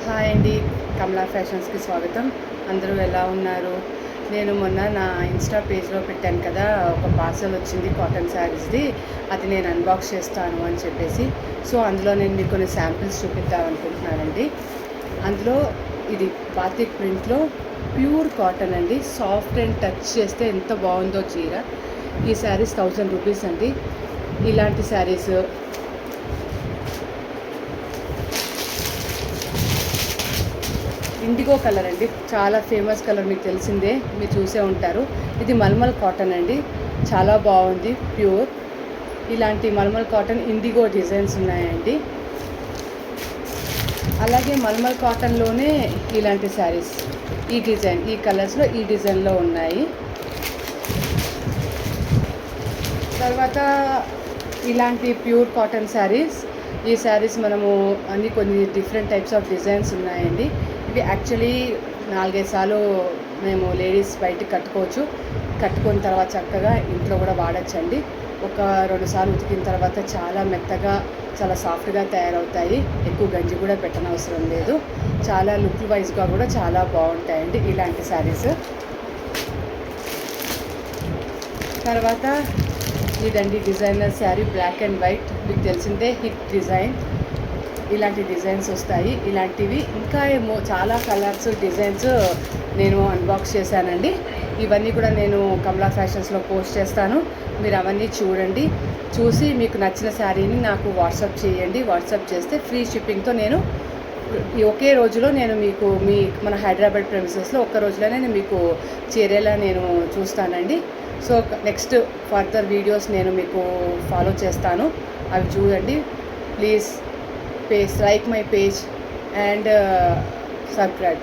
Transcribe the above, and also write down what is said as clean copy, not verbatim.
Hi అండి, కమలా ఫ్యాషన్స్కి స్వాగతం. అందరూ ఎలా ఉన్నారు? నేను మొన్న నా ఇన్స్టా పేజ్లో పెట్టాను కదా, ఒక పార్సల్ వచ్చింది కాటన్ శారీస్ది. అది నేను అన్బాక్స్ చేస్తాను అని చెప్పేసి. సో అందులో నేను మీకు కొన్ని శాంపిల్స్ చూపిద్దాం అనుకుంటున్నానండి. అందులో ఇది బాతిక్ ప్రింట్లో ప్యూర్ కాటన్ అండి. సాఫ్ట్ అండ్ టచ్ చేస్తే ఎంత బాగుందో చీర. ఈ శారీస్ 1000 రూపీస్ అండి. ఇలాంటి శారీస్ ఇండిగో కలర్ అండి, చాలా ఫేమస్ కలర్, మీకు తెలిసిందే, మీరు చూసే ఉంటారు. ఇది మల్మల్ కాటన్ అండి, చాలా బాగుంది, ప్యూర్. ఇలాంటి మల్మల్ కాటన్ ఇండిగో డిజైన్స్ ఉన్నాయండి. అలాగే మల్మల్ కాటన్లోనే ఇలాంటి శారీస్ ఈ డిజైన్, ఈ కలర్స్లో, ఈ డిజైన్లో ఉన్నాయి. తర్వాత ఇలాంటి ప్యూర్ కాటన్ శారీస్. ఈ శారీస్ మనము కొన్ని డిఫరెంట్ టైప్స్ ఆఫ్ డిజైన్స్ ఉన్నాయండి. ఇవి యాక్చువల్లీ 4-5 సార్లు మేము లేడీస్ బయటకు కట్టుకున్న తర్వాత చక్కగా ఇంట్లో కూడా వాడచ్చండి. ఒక 2 సార్లు ఉతికిన తర్వాత చాలా మెత్తగా, చాలా సాఫ్ట్గా తయారవుతాయి. ఎక్కువ గంజి కూడా పెట్టనవసరం లేదు. చాలా లుక్ వైజ్గా కూడా చాలా బాగుంటాయండి ఇలాంటి శారీస్. తర్వాత ఇదండి designer sari, black and white, మీకు తెలిసిందే, హిట్ డిజైన్. ఇలాంటి డిజైన్స్ వస్తాయి. ఇలాంటివి ఇంకా ఏమో చాలా కలర్స్, డిజైన్స్ నేను అన్బాక్స్ చేశానండి. ఇవన్నీ కూడా నేను కమలా ఫ్యాషన్స్లో పోస్ట్ చేస్తాను. మీరు అవన్నీ చూడండి. చూసి మీకు నచ్చిన శారీని నాకు వాట్సాప్ చేయండి. వాట్సాప్ చేస్తే ఫ్రీ షిప్పింగ్తో నేను ఒకే రోజులో నేను మీకు మన హైదరాబాద్ ప్రెమిసెస్లో ఒక్క రోజులోనే నేను మీకు చేరేలా నేను చూస్తానండి. సో నెక్స్ట్ ఫర్దర్ వీడియోస్ నేను మీకు ఫాలో చేస్తాను, అవి చూడండి. Please like my page and subscribe.